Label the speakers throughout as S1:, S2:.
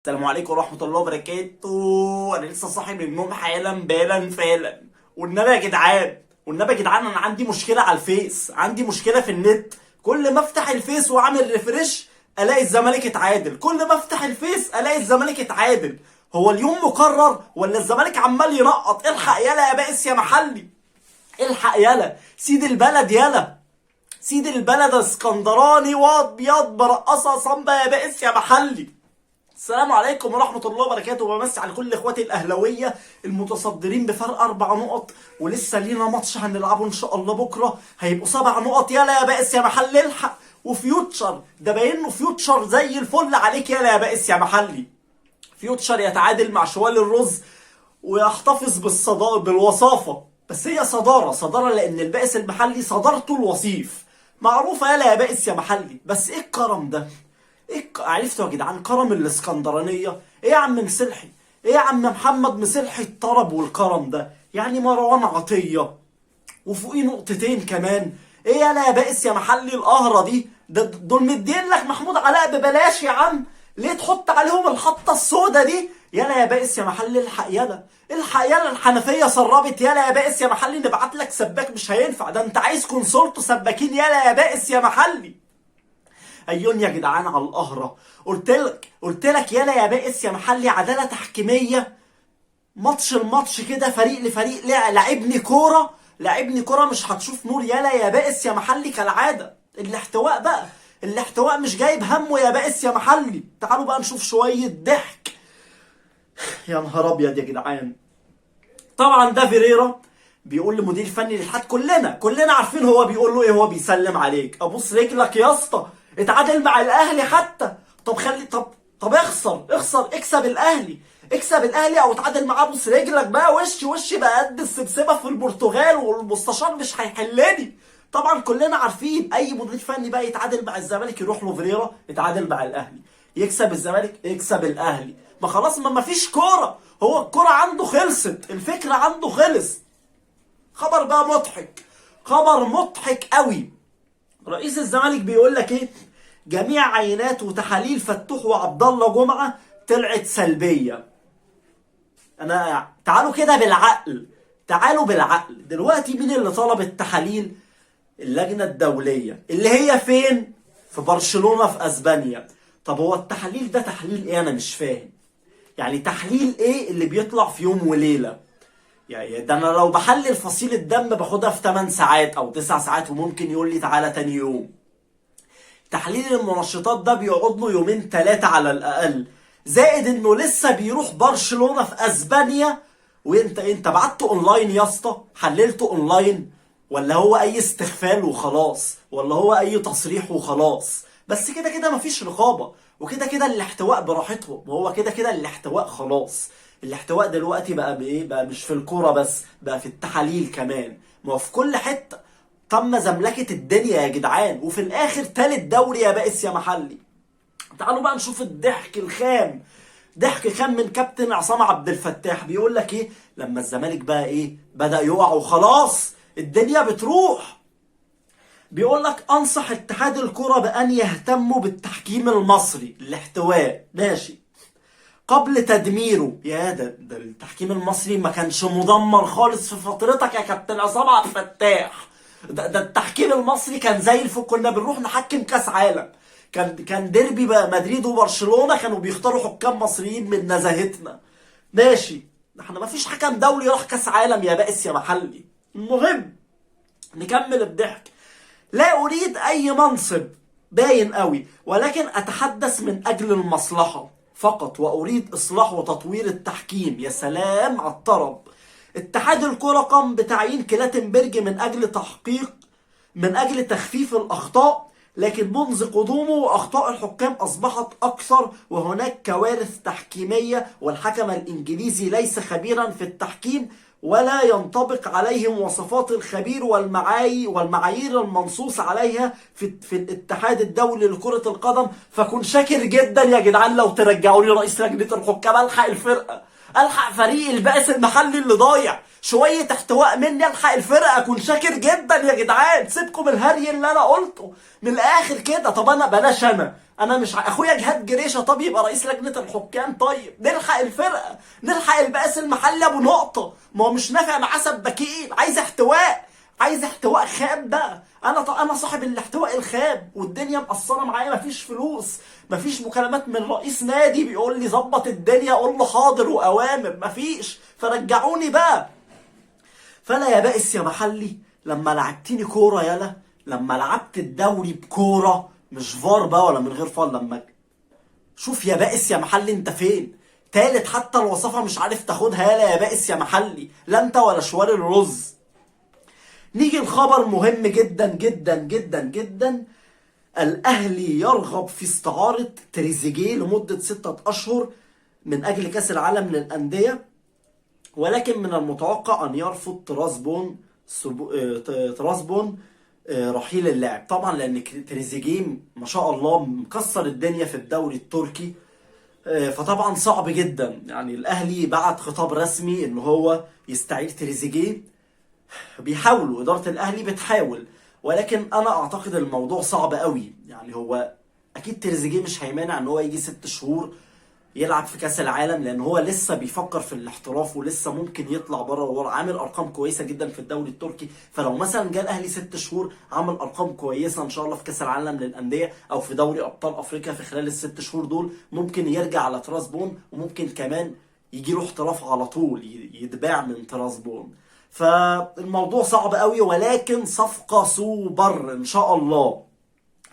S1: السلام عليكم ورحمة الله وبركاته. أنا لسه صاحي من النوم حالا بالا فعلا. والنبي يا جدعان، والنبي يا جدعان، أنا عندي مشكلة على الفيس، عندي مشكلة في النت. كل ما أفتح الفيس وأعمل ريفرش ألاقي الزمالك اتعادل، كل ما أفتح الفيس ألاقي الزمالك اتعادل. هو اليوم مقرر ولا الزمالك عمال ينقط؟ الحق يالا يا بائس يا محلي، الحق يالا سيد البلد، يالا سيد البلد اسكندراني وابيض برقصه صنبا يا بائس يا محلي. السلام عليكم ورحمة الله وبركاته، وبمسي على كل اخواتي الاهلاوية المتصدرين بفرق 4 نقط، ولسه لينا ماتش هنلعبه ان شاء الله بكرة هيبقوا 7 نقط. يلا يا بائس يا محل الحق. وفيوتشر ده باين له فيوتشر زي الفل عليك، يلا يا بائس يا محلي. فيوتشر يتعادل مع شوال الرز ويحتفظ بالوصافة، بس هي صدارة لان البائس المحلي صدارته الوصيف معروفة. يلا يا بائس يا محلي، بس ايه الكرم ده؟ ايه عرفتوا يا جدعان كرم الاسكندرانيه؟ ايه يا عم مسلحي، ايه يا عم محمد مسلحي الطرب والكرم ده؟ يعني مروان عطيه وفوقيه نقطتين كمان. ايه يالا يا بائس يا محلي القهره دي؟ دول مدين لك محمود علاء ببلاش يا عم، ليه تحط عليهم الحطه السودا دي؟ يالا يا بائس يا محلي الحق يالا، الحق يالا الحنفيه سربت. يالا يا بائس يا محلي نبعت لك سباك مش هينفع، ده انت عايز كونسولتو سباكين. يالا يا بائس يا محلي. عيون يا جدعان على القهرة. قلت لك يالا يا بائس يا محلي عدالة تحكيمية. الماتش كده فريق لفريق، لعبني كورة مش هتشوف نور. يالا يا بائس يا محلي كالعادة الاحتواء بقى، الاحتواء مش جايب همه يا بائس يا محلي. تعالوا بقى نشوف شوية ضحك. يا نهار ابيض يا جدعان. طبعا ده فيريرا بيقول لمدير فني للاتحاد، كلنا عارفين هو بيقول له ايه. هو بيسلم عليك، ابوس رجلك يا اسطى، اتعادل مع الاهلي حتى. طب اخسر اكسب الاهلي او اتعادل معاه. ابوس رجلك بقى، وش بقى قد السبسبه في البرتغال، والمستشار مش هيحلني. طبعا كلنا عارفين اي مدير فني بقى يتعادل مع الزمالك يروح له فيريرا، يتعادل مع الاهلي يكسب الزمالك يكسب الاهلي. ما خلاص، ما فيش كوره، هو الكوره عنده خلصت، الفكره عنده خلص. خبر بقى خبر مضحك قوي. رئيس الزمالك بيقول لك ايه؟ جميع عينات وتحاليل فتوح وعبد الله جمعه طلعت سلبيه. تعالوا كده بالعقل دلوقتي. مين اللي طلب التحاليل؟ اللجنه الدوليه، اللي هي فين؟ في برشلونه في اسبانيا. طب هو التحاليل ده تحليل ايه؟ انا مش فاهم. يعني تحليل ايه اللي بيطلع في يوم وليله؟ يعني ده انا لو بحلل فصيل الدم باخدها في 8 ساعات او 9 ساعات، وممكن يقول لي تعالى تاني يوم. تحليل المنشطات ده بيقعد له 2 3 على الاقل، زائد انه لسه بيروح برشلونة في اسبانيا. وانت بعته اونلاين يا اسطى؟ حللته اونلاين ولا هو اي استغفال وخلاص، ولا هو اي تصريح وخلاص؟ بس كده مفيش رقابة، وكده الاحتواء براحتهم. وهو كده الاحتواء خلاص. الاحتواء دلوقتي بقى بايه؟ بقى مش في الكوره بس، بقى في التحاليل كمان. ما هو في كل حته تم زملكه الدنيا يا جدعان، وفي الاخر تالت دوري يا بائس يا محلي. تعالوا بقى نشوف الضحك الخام. ضحك خام من كابتن عصام عبد الفتاح. بيقول لك ايه لما الزمالك بقى ايه بدأ يقع وخلاص الدنيا بتروح؟ بيقول لك انصح اتحاد الكرة بان يهتموا بالتحكيم المصري. الاحتواء ماشي قبل تدميره. يا ده التحكيم المصري ما كانش مدمر خالص في فترتك يا كابتن عصام عبد الفتاح. ده التحكيم المصري كان زي الفل، كنا بنروح نحكم كاس عالم. كان ديربي بقى مدريد وبرشلونة كانوا بيختاروا حكام مصريين من نزاهتنا. ماشي، احنا ما فيش حكم دولي راح كاس عالم يا بائس يا محلي. المهم نكمل الضحك. لا اريد اي منصب باين قوي، ولكن اتحدث من اجل المصلحة فقط، واريد اصلاح وتطوير التحكيم. يا سلام على الطرب. اتحاد الكرة قام بتعيين كلاتنبرج من اجل تخفيف الاخطاء، لكن منذ قدومه اخطاء الحكام اصبحت اكثر، وهناك كوارث تحكيمية، والحكم الانجليزي ليس خبيرا في التحكيم، ولا ينطبق عليه مواصفات الخبير والمعايير المنصوص عليها في الاتحاد الدولي لكرة القدم. فكن شاكر جدا يا جدعان لو ترجعوا لي رئيس لجنة الحكام الحق الفرقة. الحق فريق البائس المحلي اللي ضايع، شويه احتواء مني الحق الفرقه، اكون شاكر جدا يا جدعان. سيبكم الهري اللي انا قلته من الاخر كده. طب انا بلاش، انا مش اخويا جهاد جريشه، طب يبقى رئيس لجنه الحكام. طيب نلحق الفرقه، نلحق البائس المحلي ابو نقطه، ما هو مش نافع معاه سباكين، عايز احتواء، عايز احتواء خام بقى. انا صاحب الاحتواء الخام، والدنيا مقصره معايا، مفيش فلوس، مفيش مكالمات من رئيس نادي بيقول لي ظبط الدنيا، اقول له حاضر واوامر، مفيش، فرجعوني بقى. فلا يا بائس يا محلي، لما لعبتني كوره يالا، لما لعبت الدوري بكوره مش فار بقى ولا من غير فار، لما شوف يا بائس يا محلي انت فين؟ تالت حتى الوصفه مش عارف تاخدها يالا يا بائس يا محلي، لا انت ولا شوال الرز. نيجي الخبر مهم جدا جدا جدا جدا. الاهلي يرغب في استعارة تريزيجيه لمدة 6 اشهر من اجل كاس العالم للاندية، ولكن من المتوقع ان يرفض تراسبون رحيل اللاعب، طبعا لان تريزيجيه ما شاء الله مكسر الدنيا في الدوري التركي. فطبعا صعب جدا، يعني الاهلي بعت خطاب رسمي ان هو يستعير تريزيجيه. بيحاولوا، اداره الاهلي بتحاول، ولكن انا اعتقد الموضوع صعب قوي. يعني هو اكيد تريزيجيه مش هيمانع ان هو يجي 6 شهور يلعب في كاس العالم، لان هو لسه بيفكر في الاحتراف ولسه ممكن يطلع بره، وهو عامل ارقام كويسه جدا في الدوري التركي. فلو مثلا جه الاهلي 6 شهور عمل ارقام كويسه ان شاء الله في كاس العالم للانديه او في دوري ابطال افريقيا في خلال ال6 شهور دول، ممكن يرجع على تراسبون، وممكن كمان يجي له احتراف على طول، يتباع من تراسبون. فالموضوع صعب قوي، ولكن صفقه سوبر ان شاء الله.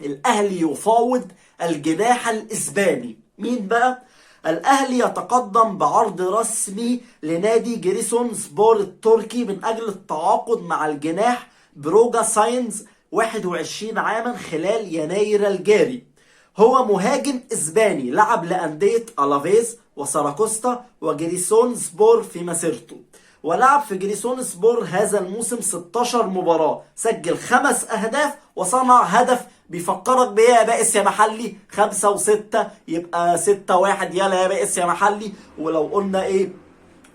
S1: الاهلي يفاوض الجناح الاسباني. مين بقى؟ الاهلي يتقدم بعرض رسمي لنادي جيريسون سبور التركي من اجل التعاقد مع الجناح بروجا ساينز، 21 عاما، خلال يناير الجاري. هو مهاجم اسباني لعب لانديه الافيز وساراكوستا وجيريسون سبور في مسيرته، ولعب في جيريسون سبور هذا الموسم 16 مباراة، سجل 5 أهداف وصنع هدف. بيفكرك بإيه يا بائس يا محلي؟ 5 و6 يبقى 6-1 يلا يا بائس يا محلي. ولو قلنا إيه؟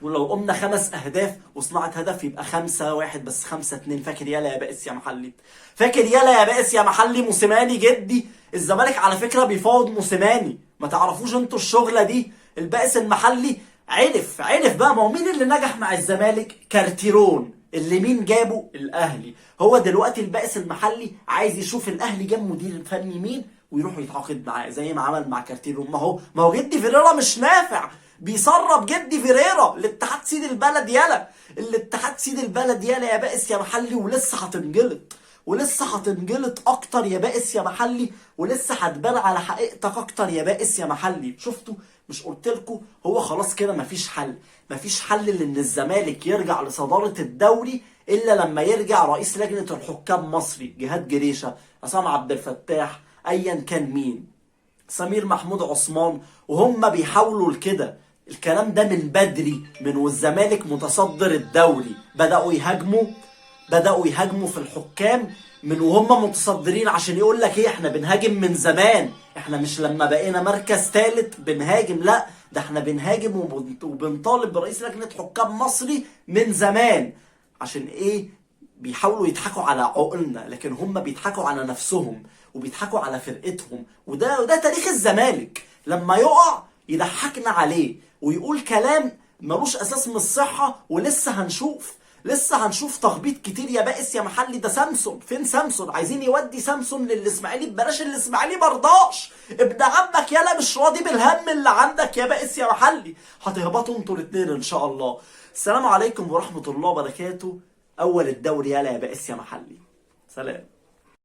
S1: ولو قلنا 5 أهداف وصناعة هدف يبقى 5-1، بس 5-2. فاكر يلا يا بائس يا محلي؟ فاكر يلا يا بائس يا محلي؟ موسيماني جدي، الزمالك على فكرة بيفاوض موسيماني، ما تعرفوش انتوا الشغلة دي؟ البائس المحلي عرف بقى. ما هو مين اللي نجح مع الزمالك؟ كارتيرون، اللي مين جابه؟ الاهلي. هو دلوقتي البائس المحلي عايز يشوف الاهلي جاب مدير فني مين ويروح يتعاقد معاه زي ما عمل مع كارتيرون. ما هو جدي فيريرا مش نافع، بيسرب جدي فيريرا. الاتحاد سيد البلد يالا، الاتحاد سيد البلد يالا يا بائس يا محلي، ولسه هتنجلط، ولسه هتنجلط اكتر يا بائس يا محلي، ولسه هتبان على حقيقتك اكتر يا بائس يا محلي. شفتوا؟ مش قلتلكوا؟ هو خلاص كده مفيش حل، مفيش حل لان الزمالك يرجع لصدارة الدوري الا لما يرجع رئيس لجنة الحكام مصري، جهاد جريشة، عصام عبد الفتاح، ايا كان مين، سمير محمود عثمان. وهم بيحاولوا لكده، الكلام ده من بدري، من والزمالك متصدر الدوري بدأوا يهاجموا في الحكام من وهم متصدرين، عشان يقول لك ايه؟ احنا بنهاجم من زمان، احنا مش لما بقينا مركز ثالث بنهاجم، لا ده احنا بنهاجم وبنطالب برئيس لجنة حكام مصري من زمان. عشان ايه؟ بيحاولوا يضحكوا على عقولنا، لكن هم بيضحكوا على نفسهم وبيضحكوا على فرقتهم. وده تاريخ الزمالك، لما يقع يضحكنا عليه ويقول كلام ملوش اساس من الصحة. ولسه هنشوف تخبيط كتير يا بائس يا محلي. ده سامسون، فين سامسون؟ عايزين يودي سامسون للاسماعيلي ببلاش، الاسماعيلي مرضاش. ابن عمك يالا مش راضي بالهم اللي عندك يا بائس يا محلي. هتهبطوا انتوا الاتنين ان شاء الله. السلام عليكم ورحمة الله وبركاته. اول الدوري يالا يا بائس يا محلي. سلام.